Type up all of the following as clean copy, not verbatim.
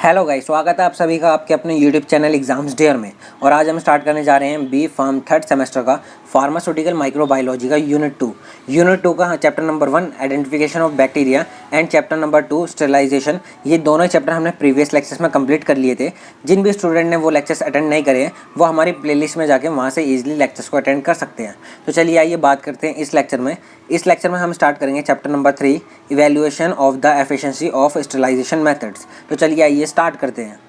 Hello guys, स्वागत है आप सभी का आपके अपने यूट्यूब चैनल एग्जाम्स डेयर में। और आज हम स्टार्ट करने जा रहे हैं बी फार्म थर्ड सेमेस्टर का फार्मास्यूटिकल माइक्रोबायोलॉजी का यूनिट 2 का chapter number 1 identification of bacteria and chapter number 2 sterilisation. ये दोनों चैप्टर हमने प्रीवियस लेक्चर्स में कंप्लीट कर लिए थे। जिन भी स्टूडेंट ने वो लेक्चर्स अटेंड नहीं करे हैं वो हमारी प्लेलिस्ट में जाके वहाँ से ईजिली लेक्चर्स को अटेंड कर सकते हैं। तो चलिए आइए बात करते हैं इस लेक्चर में। इस लेक्चर में हम स्टार्ट करेंगे chapter number 3 evaluation of the efficiency of sterilisation methods. तो चलिए आइए स्टार्ट करते हैं।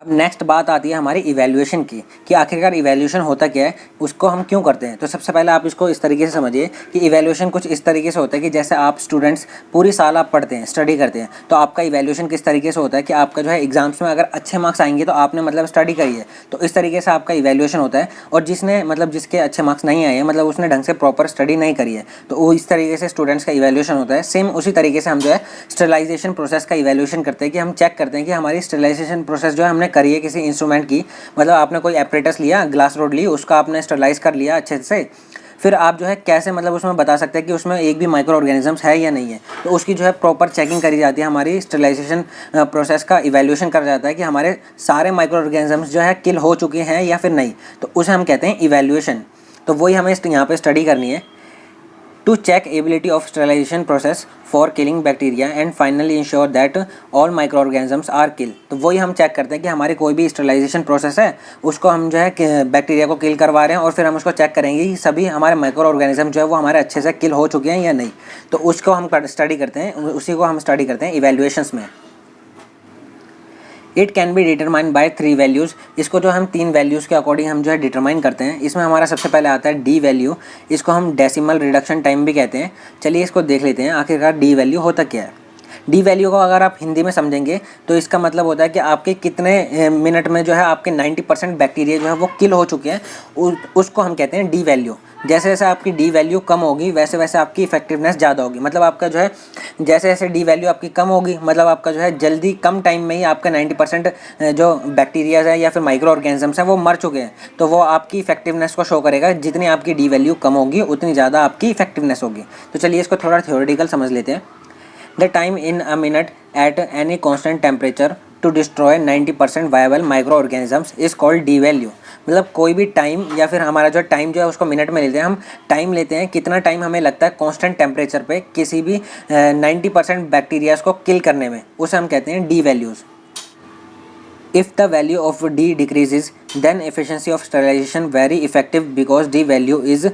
अब नेक्स्ट बात आती है हमारी इवैल्यूएशन की कि आखिरकार इवैल्यूएशन होता क्या है, उसको हम क्यों करते हैं। तो सबसे पहले आप इसको इस तरीके से समझिए कि इवैल्यूएशन कुछ इस तरीके से होता है कि जैसे आप स्टूडेंट्स पूरी साल आप पढ़ते हैं, स्टडी करते हैं, तो आपका इवैल्यूएशन किस तरीके से होता है कि आपका जो है एग्जाम्स में अगर अच्छे मार्क्स आएंगे तो आपने मतलब स्टडी करी है, तो इस तरीके से आपका इवैल्यूएशन होता है। और जिसने मतलब जिसके अच्छे मार्क्स नहीं आए हैं मतलब उसने ढंग से प्रॉपर स्टडी नहीं करी है, तो वो इस तरीके से स्टूडेंट्स का इवैल्यूएशन होता है। सेम उसी तरीके से हम जो है स्टेरिलाइजेशन प्रोसेस का इवैल्यूएशन करते हैं कि हम चेक करते हैं कि हमारी स्टेरिलाइजेशन प्रोसेस जो है हमने करी है किसी इंस्ट्रूमेंट की। मतलब आपने कोई एपरेटस लिया, ग्लास रोड ली, उसका आपने स्टेरिलाइज कर लिया अच्छे से, फिर आप जो है कैसे मतलब उसमें बता सकते हैं कि उसमें एक भी माइक्रो ऑर्गेनिजम्स है या नहीं है। तो उसकी जो है प्रॉपर चेकिंग करी जाती है। हमारी स्टेरिलाइजेशन प्रोसेस का इवैल्यूएशन करा जाता है कि हमारे सारे माइक्रो ऑर्गेनिजम्स जो है किल हो चुके हैं या फिर नहीं, तो उसे हम कहते हैं इवैल्यूएशन। तो वही हमें यहाँ पे स्टडी करनी है। To check ability of sterilization process for killing bacteria and finally ensure that all microorganisms are killed। तो वही हम चेक करते हैं कि हमारी कोई भी स्टेरिलाइजेशन प्रोसेस है उसको हम जो है बैक्टीरिया को किल करवा रहे हैं और फिर हम उसको चेक करेंगे कि सभी हमारे माइक्रो ऑर्गेनिज्म जो है वो हमारे अच्छे से किल हो चुके हैं या नहीं। तो उसको हम स्टडी करते हैं, उसी को हम स्टडी करते हैं इवैल्यूएशंस में। It can be determine by 3 values. इसको जो हम 3 वैल्यूज़ के अकॉर्डिंग हम जो है डिटरमाइन करते हैं। इसमें हमारा सबसे पहले आता है डी वैल्यू। इसको हम डेसिमल रिडक्शन टाइम भी कहते हैं। चलिए इसको देख लेते हैं आखिरकार डी वैल्यू होता क्या है। डी वैल्यू को अगर आप हिंदी में समझेंगे तो इसका मतलब होता है कि आपके कितने मिनट में जो है आपके 90% बैक्टीरिया जो है वो किल हो चुके हैं, उसको हम कहते हैं डी वैल्यू। जैसे जैसे आपकी डी वैल्यू कम होगी वैसे वैसे आपकी इफेक्टिवनेस ज़्यादा होगी। मतलब आपका जो है जैसे जैसे डी वैल्यू आपकी कम होगी मतलब आपका जो है जल्दी कम टाइम में ही आपका 90% जो बैक्टीरियाज है या फिर माइक्रो ऑर्गेनिजम्स हैं वो मर चुके हैं, तो वो आपकी इफेक्टिवनेस को शो करेगा। जितनी आपकी डी वैल्यू कम होगी उतनी ज़्यादा आपकी इफेक्टिवनेस होगी। तो चलिए इसको थोड़ा थ्योरेटिकल समझ लेते हैं। The time in a minute at any constant temperature to destroy 90% viable microorganisms is called D value। मतलब कोई भी टाइम या फिर हमारा जो टाइम जो है उसको मिनट में लेते हैं। हम टाइम लेते हैं कितना टाइम हमें लगता है कांस्टेंट टेम्परेचर पे किसी भी 90% बैक्टीरियाज को किल करने में, उसे हम कहते हैं D values. If the value of D decreases, then efficiency of sterilization very effective because D value is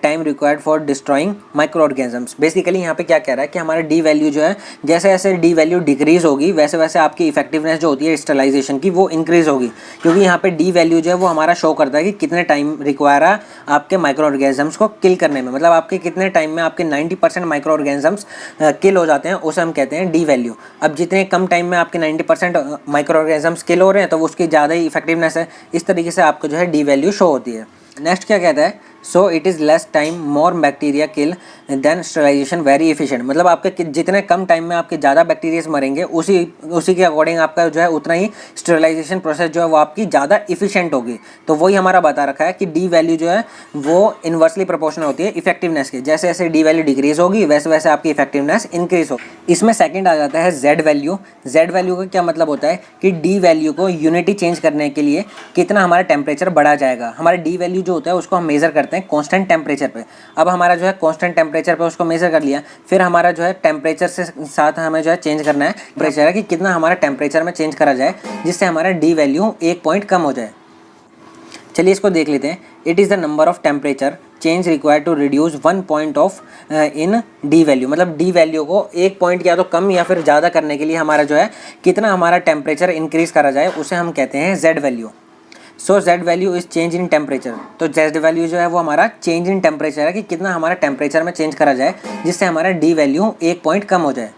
time required for destroying microorganisms। Basically यहाँ पे क्या कह रहा है कि हमारा D वैल्यू जो है जैसे जैसे D वैल्यू डिक्रीज होगी वैसे वैसे आपकी इफेक्टिवनेस जो होती है स्टेरिलाइजेशन की वो इंक्रीज होगी, क्योंकि यहाँ पे D वैल्यू जो है वो हमारा शो करता है कि कितने टाइम रिक्वायर है आपके माइक्रो ऑर्गेनिजम्स को किल करने में। मतलब आपके कितने टाइम में आपके 90% माइक्रो ऑर्गेनिजम्स किल हो जाते हैं, उसे हम कहते हैं D वैल्यू। अब जितने कम टाइम में आपके 90% माइक्रो ऑर्गेनिजम्स किल हो रहे हैं तो उसकी ज़्यादा ही इफेक्टिवनेस है। इस तरीके से आपको जो है डी वैल्यू शो होती है। नेक्स्ट क्या कहता है, so it is less time more bacteria kill then sterilisation very efficient. मतलब आपके जितने कम टाइम में आपके ज़्यादा बैक्टीरियाज मरेंगे उसी के अकॉर्डिंग आपका जो है उतना ही स्टेरिलाइजेशन प्रोसेस जो है वो आपकी ज़्यादा इफिशिएंट होगी। तो वही हमारा बता रखा है कि डी वैल्यू जो है वो इन्वर्सली प्रोपोर्शनल होती है इफेक्टिवनेस की। जैसे जैसे डी वैल्यू डिक्रीज होगी वैसे वैसे आपकी इफेक्टिवनेस इंक्रीज होगी। इसमें सेकेंड आ जाता है जेड वैल्यू। जेड वैल्यू का क्या मतलब होता है कि डी वैल्यू को यूनिटी चेंज करने के लिए कितना हमारा टेम्परेचर बढ़ा जाएगा। हमारा डी वैल्यू जो होता है उसको हम मेजर करते हैं कांस्टेंट टेम्परेचर पे। अब हमारा जो है कांस्टेंट टेम्परेचर पे उसको मेजर कर लिया, फिर हमारा जो है टेम्परेचर से साथ हमें जो है चेंज करना है टेम्परेचर है कि कितना हमारा टेम्परेचर में चेंज करा जाए जिससे हमारा डी वैल्यू 1 पॉइंट कम हो जाए। चलिए इसको देख लेते हैं। It is the number of temperature change required to reduce 1 point of in D value. मतलब डी वैल्यू को 1 पॉइंट या तो कम या फिर ज़्यादा करने के लिए हमारा जो है कितना हमारा टेम्परेचर इंक्रीज करा जाए उसे हम कहते हैं Z value. So Z value is change in temperature. तो जेड वैल्यू जो है वो हमारा चेंज इन टेम्परेचर है कि कितना हमारा टेम्परेचर में चेंज करा जाए जिससे हमारा डी वैल्यू 1 पॉइंट कम हो जाए।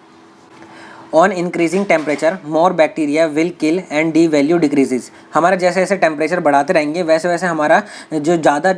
On increasing temperature more bacteria will kill and D value decreases. हमारा जैसे जैसे टेम्परेचर बढ़ाते रहेंगे वैसे वैसे हमारा जो ज़्यादा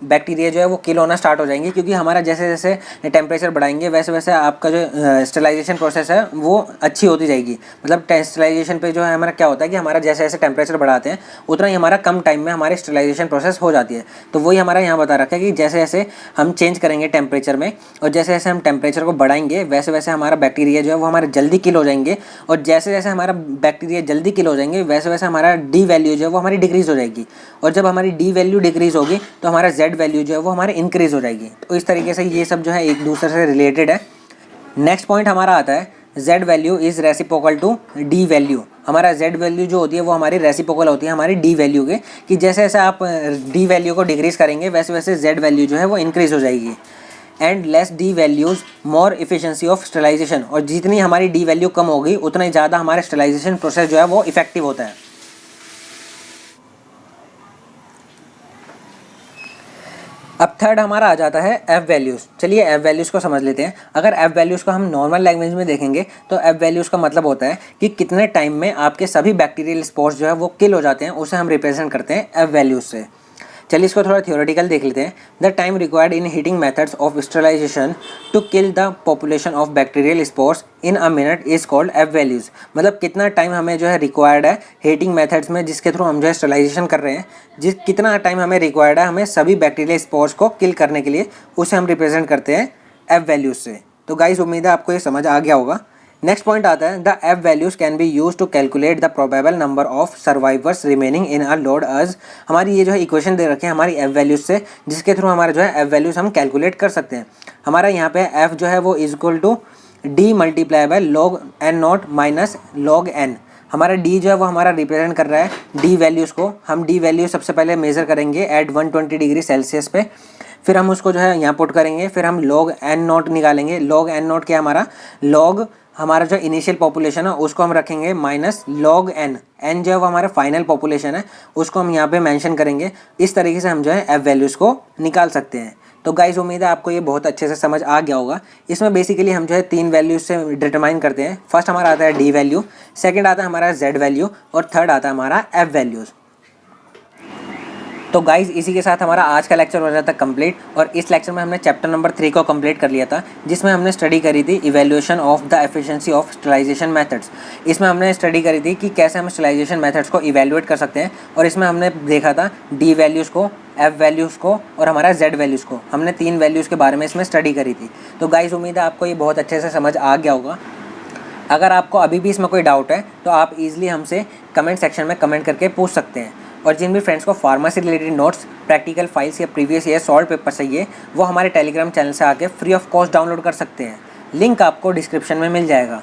बैक्टीरिया जो है वो किल होना स्टार्ट हो जाएंगे, क्योंकि हमारा जैसे जैसे टेम्परेचर बढ़ाएंगे वैसे वैसे आपका जो स्टेरिलाइजेशन प्रोसेस है वो अच्छी होती जाएगी। मतलब स्टेरिलाइजेशन पे जो है हमारा क्या होता है कि हमारा जैसे जैसे टेम्परेचर बढ़ाते हैं उतना ही हमारा कम टाइम में हमारी स्टेरिलाइजेशन प्रोसेस हो जाती है। तो वही हमारा यहाँ बता रखा है कि जैसे जैसे हम चेंज करेंगे टेम्परेचर में और जैसे जैसे हम टेम्परेचर को बढ़ाएंगे वैसे वैसे हमारा बैक्टीरिया जो है वो हमारे जल्दी किल हो हो जाएंगे, और जैसे जैसे हमारा बैक्टीरिया जल्दी किल हो जाएंगे वैसे वैसे हमारा डी वैल्यू जो है वो हमारी डिक्रीज़ हो जाएगी, और जब हमारी डी वैल्यू डिक्रीज़ होगी तो हमारा जेड वैल्यू जो है वो हमारे इंक्रीज़ हो जाएगी। तो इस तरीके से ये सब जो है एक दूसरे से रिलेटेड है। नेक्स्ट पॉइंट हमारा आता है z value is reciprocal to d value. हमारा z वैल्यू जो होती है वो हमारी रेसिप्रोकल होती है हमारी d वैल्यू के, कि जैसे जैसे आप d वैल्यू को डिक्रीज़ करेंगे वैसे वैसे z वैल्यू जो है वो इंक्रीज़ हो जाएगी। And less d values more efficiency of sterilisation, और जितनी हमारी d वैल्यू कम होगी उतना ही ज़्यादा हमारा स्टरलाइजेशन प्रोसेस जो है वो इफेक्टिव होता है। अब थर्ड हमारा आ जाता है एफ वैल्यूज़। चलिए एफ वैल्यूज़ को समझ लेते हैं। अगर एफ वैल्यूज़ को हम नॉर्मल लैंग्वेज में देखेंगे तो एफ वैल्यूज़ का मतलब होता है कि कितने टाइम में आपके सभी बैक्टीरियल स्पोर्स जो है वो किल हो जाते हैं, उसे हम रिप्रेजेंट करते हैं एफ वैल्यूज़ से। चलिए इसको थोड़ा थियोरेटिकल देख लेते हैं। The time required in heating methods of sterilisation to kill the population of bacterial spores in a minute is called F values. मतलब कितना टाइम हमें जो है रिक्वायर्ड है हीटिंग मेथड्स में जिसके थ्रू हम जो है स्टरलाइजेशन कर रहे हैं, कितना टाइम हमें रिक्वायर्ड है हमें सभी बैक्टीरियल स्पोर्स को किल करने के लिए, उसे हम रिप्रेजेंट करते हैं एफ वैल्यूज़ से। तो गाइस उम्मीद है आपको ये समझ आ गया होगा। नेक्स्ट पॉइंट आता है the F values can be use to calculate the probable number of survivors remaining in a load us. हमारी ये जो है इक्वेशन दे रखे हैं हमारी एफ वैल्यूज़ से, जिसके थ्रू हमारा जो है एफ वैल्यूज़ हम कैलकुलेट कर सकते हैं। हमारा यहाँ पे एफ जो है वो is equal to D multiply by log N not minus log N. हमारा डी जो है वो हमारा रिप्रेजेंट कर रहा है डी वैल्यूज़ को। हम डी वैल्यू सबसे पहले मेज़र करेंगे एट 120 डिग्री सेल्सियस पे, फिर हम उसको जो है यहाँ पुट करेंगे, फिर हम लॉग एन नॉट निकालेंगे। लॉग एन नॉट क्या हमारा लॉग हमारा जो इनिशियल पॉपुलेशन है उसको हम रखेंगे माइनस लॉग एन। एन जो है वो हमारा फाइनल पॉपुलेशन है, उसको हम यहाँ पे मेंशन करेंगे। इस तरीके से हम जो है एफ वैल्यूज़ को निकाल सकते हैं। तो गाइस उम्मीद है आपको ये बहुत अच्छे से समझ आ गया होगा। इसमें बेसिकली हम जो है 3 वैल्यूज से डिटरमाइन करते हैं। फर्स्ट हमारा आता है डी वैल्यू, सेकंड आता है हमारा जेड वैल्यू, और थर्ड आता है हमारा एफ वैल्यूज़। तो गाइज इसी के साथ हमारा आज का लेक्चर हो जाता है कंप्लीट, और इस लेक्चर में हमने चैप्टर नंबर 3 को कंप्लीट कर लिया था, जिसमें हमने स्टडी करी थी evaluation of the efficiency of sterilisation methods. इसमें हमने स्टडी करी थी कि कैसे हम स्टरलाइजेशन मेथड्स को इवैल्यूएट कर सकते हैं, और इसमें हमने देखा था डी वैल्यूज़ को, एफ वैल्यूज़ को और हमारा जेड वैल्यूज़ को। हमने 3 वैल्यूज़ के बारे में इसमें स्टडी करी थी। तो गाइज उम्मीद है आपको ये बहुत अच्छे से समझ आ गया होगा। अगर आपको अभी भी इसमें कोई डाउट है तो आप ईजिली हमसे कमेंट सेक्शन में कमेंट करके पूछ सकते हैं। और जिन भी फ्रेंड्स को pharmacy related notes, practical files या प्रीवियस ईयर सॉल्व पेपर चाहिए वो हमारे टेलीग्राम चैनल से आके फ्री ऑफ कॉस्ट डाउनलोड कर सकते हैं। लिंक आपको डिस्क्रिप्शन में मिल जाएगा।